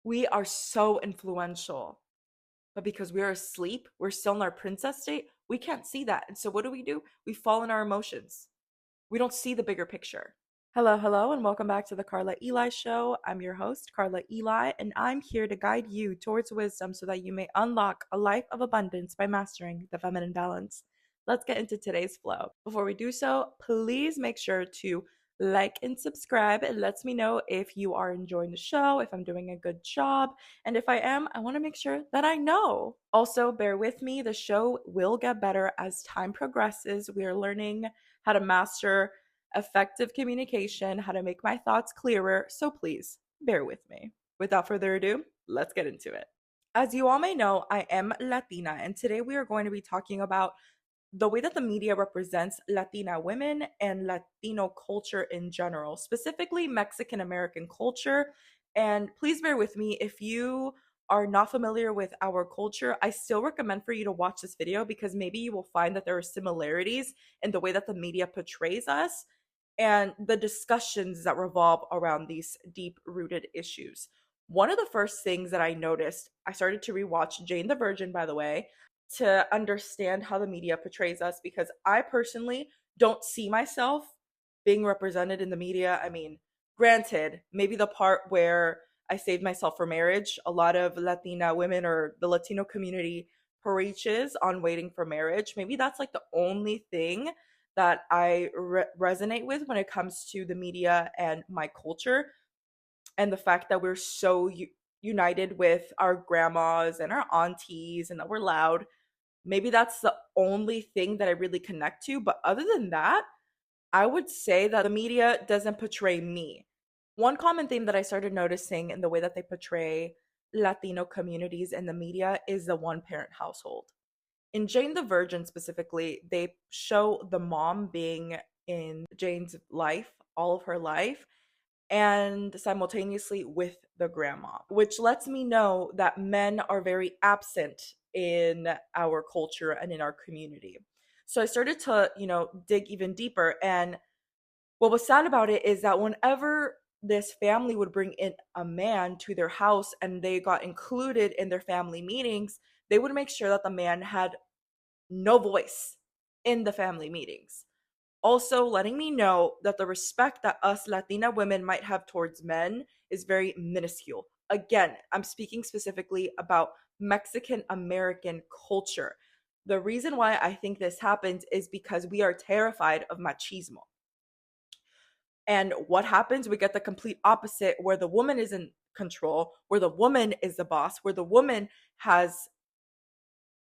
We are so influential. But because we're asleep, we're still in our princess state, we can't see that. And so what do? We fall in our emotions. We don't see the bigger picture. Hello, hello, and welcome back to the Karla Eli Show. I'm your host, Karla Eli, and I'm here to guide you towards wisdom so that you may unlock a life of abundance by mastering the feminine balance. Let's get into today's flow. Before we do so, please make sure to like and subscribe. It lets me know if you are enjoying the show, if I'm doing a good job, and if I am, I want to make sure that I know. Also, bear with me, the show will get better as time progresses. We are learning how to master effective communication, how to make my thoughts clearer, so please bear with me. Without further ado, let's get into it. As you all may know, I am Latina, and today we are going to be talking about the way that the media represents Latina women and Latino culture in general, specifically Mexican American culture. And please bear with me if you are not familiar with our culture. I still recommend for you to watch this video because maybe you will find that there are similarities in the way that the media portrays us and the discussions that revolve around these deep rooted issues. One of the first things that I noticed, I started to rewatch Jane the Virgin, by the way, to understand how the media portrays us because I personally don't see myself being represented in the media. I mean, granted, maybe the part where I saved myself for marriage, a lot of Latina women or the Latino community preaches on waiting for marriage. Maybe that's like the only thing that I resonate with when it comes to the media and my culture, and the fact that we're so united with our grandmas and our aunties and that we're loud. Maybe that's the only thing that I really connect to. But other than that, I would say that the media doesn't portray me. One common theme that I started noticing in the way that they portray Latino communities in the media is the one parent household. In Jane the Virgin specifically, they show the mom being in Jane's life, all of her life, and simultaneously with the grandma, which lets me know that men are very absent in our culture and in our community. So I started to, dig even deeper. And what was sad about it is that whenever this family would bring in a man to their house and they got included in their family meetings, they would make sure that the man had no voice in the family meetings, also letting me know that the respect that us Latina women might have towards men is very minuscule. Again, I'm speaking specifically about Mexican American culture. The reason why I think this happens is because we are terrified of machismo. And what happens? We get the complete opposite where the woman is in control, where the woman is the boss, where the woman has,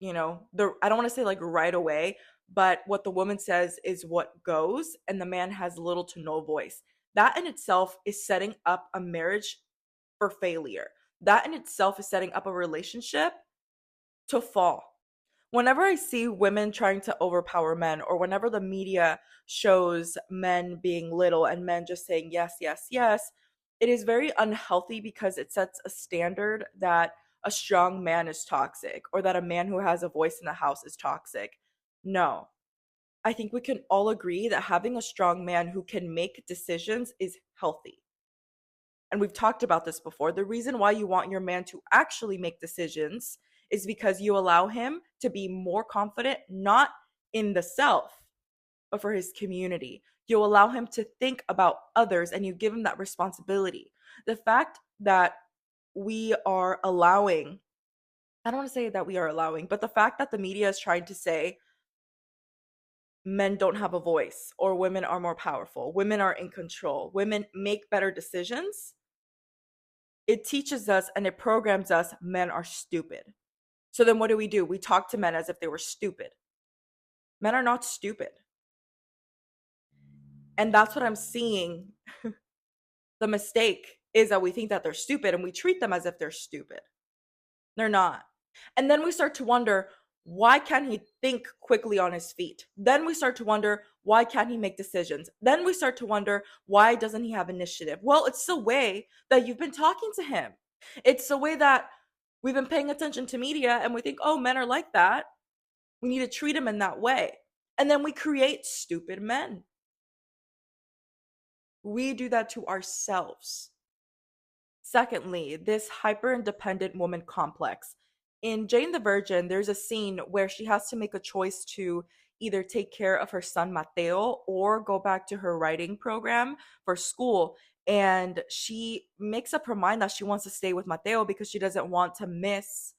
the I don't want to say like right away, but what the woman says is what goes, and the man has little to no voice. That in itself is setting up a marriage for failure. That in itself is setting up a relationship to fall. Whenever I see women trying to overpower men, or whenever the media shows men being little and men just saying yes, yes, yes, it is very unhealthy because it sets a standard that a strong man is toxic or that a man who has a voice in the house is toxic. No, I think we can all agree that having a strong man who can make decisions is healthy. And we've talked about this before. The reason why you want your man to actually make decisions is because you allow him to be more confident, not in the self, but for his community. You allow him to think about others and you give him that responsibility. The fact that we are allowing, I don't want to say that we are allowing, but the fact that the media is trying to say men don't have a voice or women are more powerful, women are in control, women make better decisions, it teaches us and it programs us men are stupid. So then what do? We talk to men as if they were stupid. Men are not stupid. And that's what I'm seeing. The mistake is that we think that they're stupid and we treat them as if they're stupid. They're not. And then we start to wonder, why can't he think quickly on his feet? Then we start to wonder, why can't he make decisions? Then we start to wonder, why doesn't he have initiative? Well, it's the way that you've been talking to him. It's the way that we've been paying attention to media and we think, oh, men are like that. We need to treat them in that way. And then we create stupid men. We do that to ourselves. Secondly, this hyper independent woman complex. In Jane the Virgin, there's a scene where she has to make a choice to either take care of her son Mateo or go back to her writing program for school. And she makes up her mind that she wants to stay with Mateo because she doesn't want to miss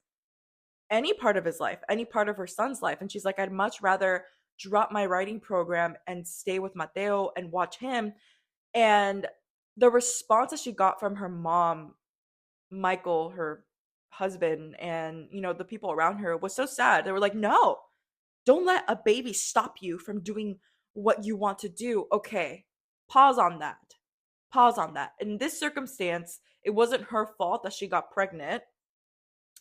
any part of his life, any part of her son's life. And she's like, I'd much rather drop my writing program and stay with Mateo and watch him. And the response that she got from her mom, Michael, her husband, and the people around her was so sad. They were like, "No, don't let a baby stop you from doing what you want to do." Okay, pause on that. Pause on that. In this circumstance, it wasn't her fault that she got pregnant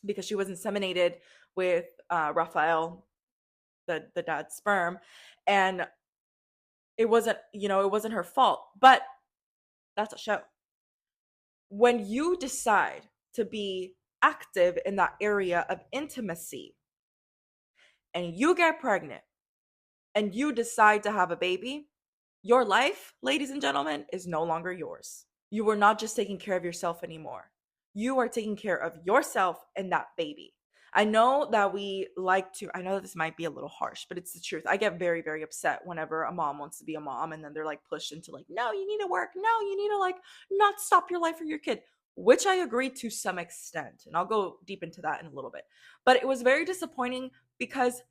because she was inseminated with Raphael, the dad's sperm, and it wasn't her fault. But that's a show. When you decide to be active in that area of intimacy and you get pregnant and you decide to have a baby, your life, ladies and gentlemen, is no longer yours. You are not just taking care of yourself anymore. You are taking care of yourself and that baby. I know that I know that this might be a little harsh, but it's the truth. I get very, very upset whenever a mom wants to be a mom and then they're like pushed into like, no, you need to work. No, you need to like not stop your life for your kid, which I agree to some extent. And I'll go deep into that in a little bit. But it was very disappointing because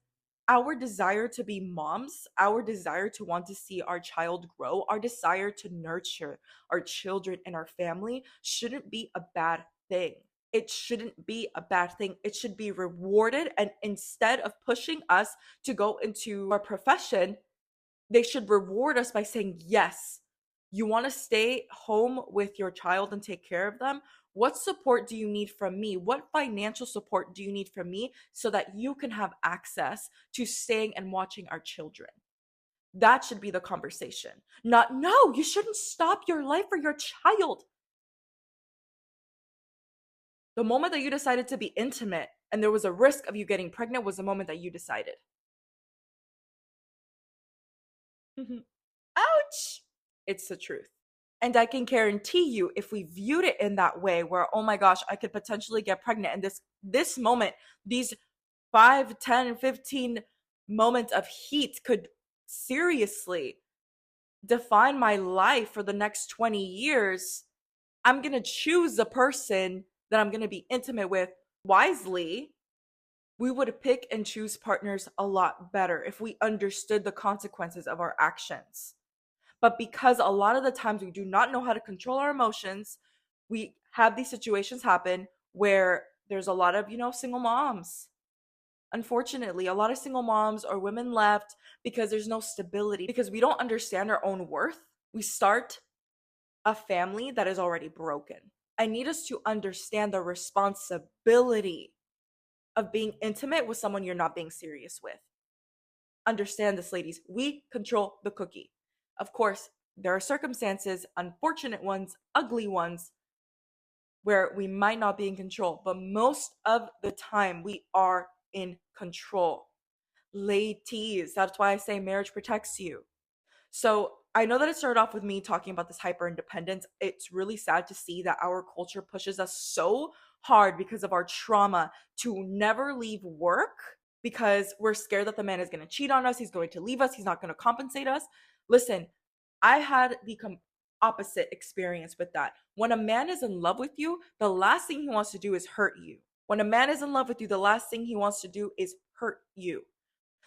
our desire to be moms, our desire to want to see our child grow, our desire to nurture our children and our family shouldn't be a bad thing. It shouldn't be a bad thing. It should be rewarded. And instead of pushing us to go into our profession, they should reward us by saying, yes, you want to stay home with your child and take care of them? What support do you need from me? What financial support do you need from me so that you can have access to staying and watching our children? That should be the conversation. Not, no, you shouldn't stop your life for your child. The moment that you decided to be intimate and there was a risk of you getting pregnant was the moment that you decided. Ouch! It's the truth. And I can guarantee you, if we viewed it in that way, where, oh my gosh, I could potentially get pregnant, and this moment, these 5, 10, 15 moments of heat could seriously define my life for the next 20 years, I'm gonna choose the person that I'm gonna be intimate with wisely. We would pick and choose partners a lot better if we understood the consequences of our actions. But because a lot of the times we do not know how to control our emotions, we have these situations happen where there's a lot of, single moms. Unfortunately, a lot of single moms or women left because there's no stability, because we don't understand our own worth. We start a family that is already broken. I need us to understand the responsibility of being intimate with someone you're not being serious with. Understand this, ladies. We control the cookie. Of course, there are circumstances, unfortunate ones, ugly ones, where we might not be in control, but most of the time we are in control. Ladies, that's why I say marriage protects you. So I know that it started off with me talking about this hyper independence. It's really sad to see that our culture pushes us so hard because of our trauma to never leave work because we're scared that the man is going to cheat on us. He's going to leave us. He's not going to compensate us. Listen, I had the opposite experience with that. When a man is in love with you, the last thing he wants to do is hurt you. When a man is in love with you, the last thing he wants to do is hurt you.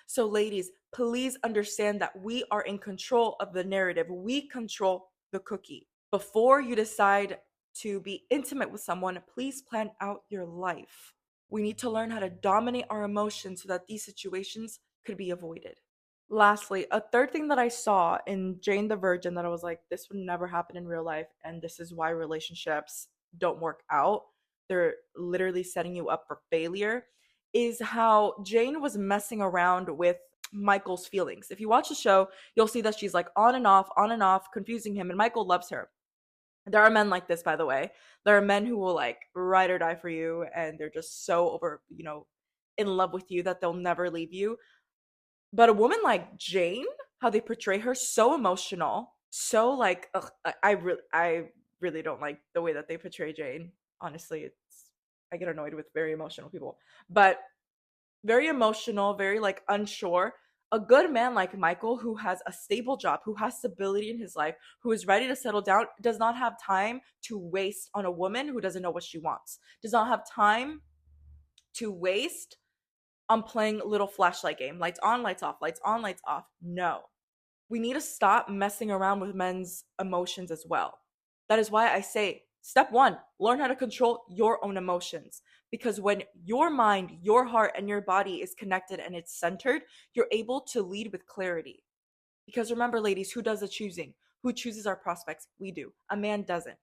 So, ladies, please understand that we are in control of the narrative. We control the cookie. Before you decide to be intimate with someone, please plan out your life. We need to learn how to dominate our emotions so that these situations could be avoided. Lastly, a third thing that I saw in Jane the Virgin that I was like, this would never happen in real life, and this is why relationships don't work out. They're literally setting you up for failure, is how Jane was messing around with Michael's feelings. If you watch the show, you'll see that she's like on and off, confusing him, and Michael loves her. There are men like this, by the way. There are men who will like ride or die for you, and they're just so over, in love with you that they'll never leave you. But a woman like Jane, how they portray her, so emotional, so like, ugh, I really don't like the way that they portray Jane. Honestly, I get annoyed with very emotional people. But very emotional, very like unsure. A good man like Michael, who has a stable job, who has stability in his life, who is ready to settle down, does not have time to waste on a woman who doesn't know what she wants, does not have time to waste on playing little flashlight game, lights on, lights off, lights on, lights off. No. We need to stop messing around with men's emotions as well. That is why I say step one, learn how to control your own emotions. Because when your mind, your heart, and your body is connected and it's centered, you're able to lead with clarity. Because remember, ladies, who does the choosing? Who chooses our prospects? We do. A man doesn't.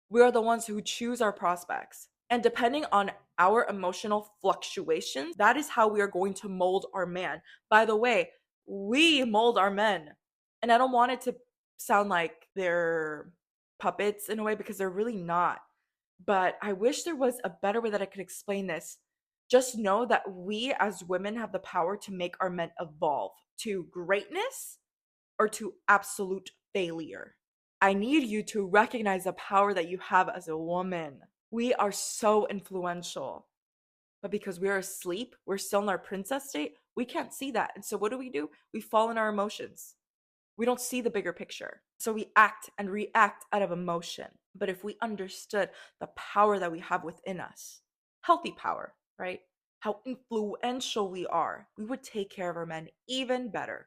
We are the ones who choose our prospects. And depending on our emotional fluctuations, that is how we are going to mold our man. By the way, we mold our men. And I don't want it to sound like they're puppets in a way, because they're really not. But I wish there was a better way that I could explain this. Just know that we as women have the power to make our men evolve to greatness or to absolute failure. I need you to recognize the power that you have as a woman. We are so influential. But because we're asleep, we're still in our princess state, we can't see that. And so what do? We fall in our emotions. We don't see the bigger picture. So we act and react out of emotion. But if we understood the power that we have within us, healthy power, right? How influential we are, we would take care of our men even better.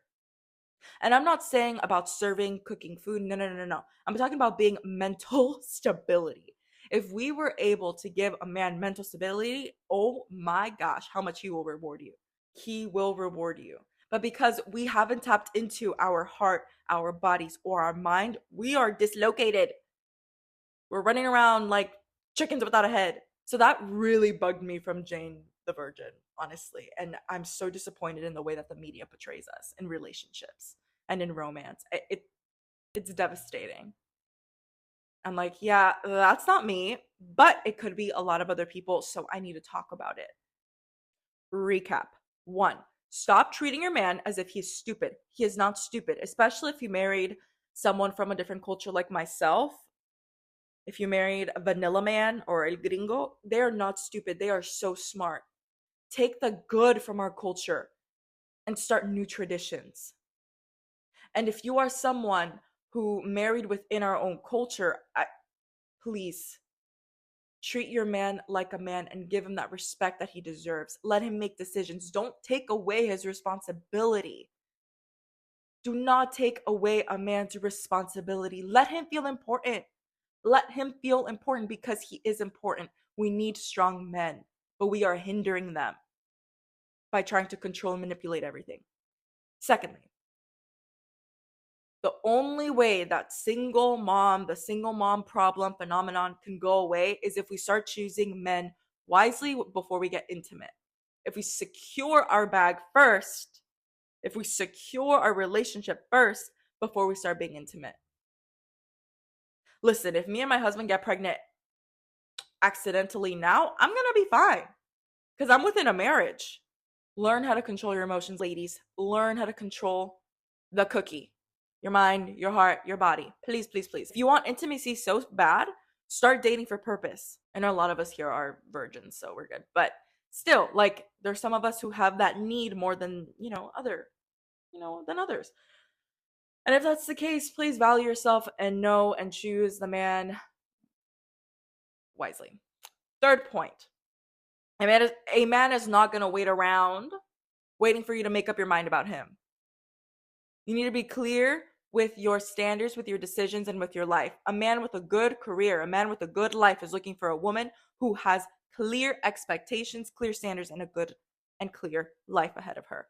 And I'm not saying about serving, cooking food. No, no, no, no, no. I'm talking about being mental stability. If we were able to give a man mental stability, oh my gosh, how much he will reward you. He will reward you. But because we haven't tapped into our heart, our bodies, or our mind, we are dislocated. We're running around like chickens without a head. So that really bugged me from Jane the Virgin, honestly. And I'm so disappointed in the way that the media portrays us in relationships and in romance. It's devastating. I'm like, yeah, that's not me, but it could be a lot of other people. So I need to talk about it. Recap. One, stop treating your man as if he's stupid. He is not stupid, especially if you married someone from a different culture like myself. If you married a vanilla man or a gringo, they are not stupid. They are so smart. Take the good from our culture and start new traditions. And if you are someone who married within our own culture, please treat your man like a man and give him that respect that he deserves. Let him make decisions. Don't take away his responsibility. Do not take away a man's responsibility. Let him feel important. Let him feel important because he is important. We need strong men, but we are hindering them by trying to control and manipulate everything. Secondly, the only way that the single mom problem phenomenon can go away is if we start choosing men wisely before we get intimate. If we secure our bag first, if we secure our relationship first before we start being intimate. Listen, if me and my husband get pregnant accidentally now, I'm going to be fine because I'm within a marriage. Learn how to control your emotions, ladies. Learn how to control the cookie. Your mind, your heart, your body. Please, please, please. If you want intimacy so bad, start dating for purpose. I know a lot of us here are virgins, so we're good. But still, like, there's some of us who have that need more than, than others. And if that's the case, please value yourself and know and choose the man wisely. Third point. A man is not going to wait around waiting for you to make up your mind about him. You need to be clear with your standards, with your decisions, and with your life. A man with a good career, a man with a good life is looking for a woman who has clear expectations, clear standards, and a good and clear life ahead of her.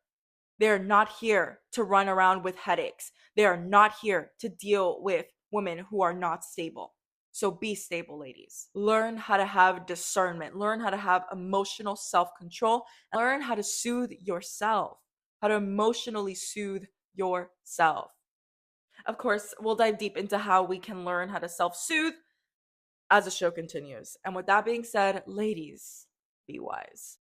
They're not here to run around with headaches. They are not here to deal with women who are not stable. So be stable, ladies. Learn how to have discernment. Learn how to have emotional self-control. And learn how to soothe yourself. How to emotionally soothe yourself. Of course, we'll dive deep into how we can learn how to self-soothe as the show continues. And with that being said, ladies, be wise.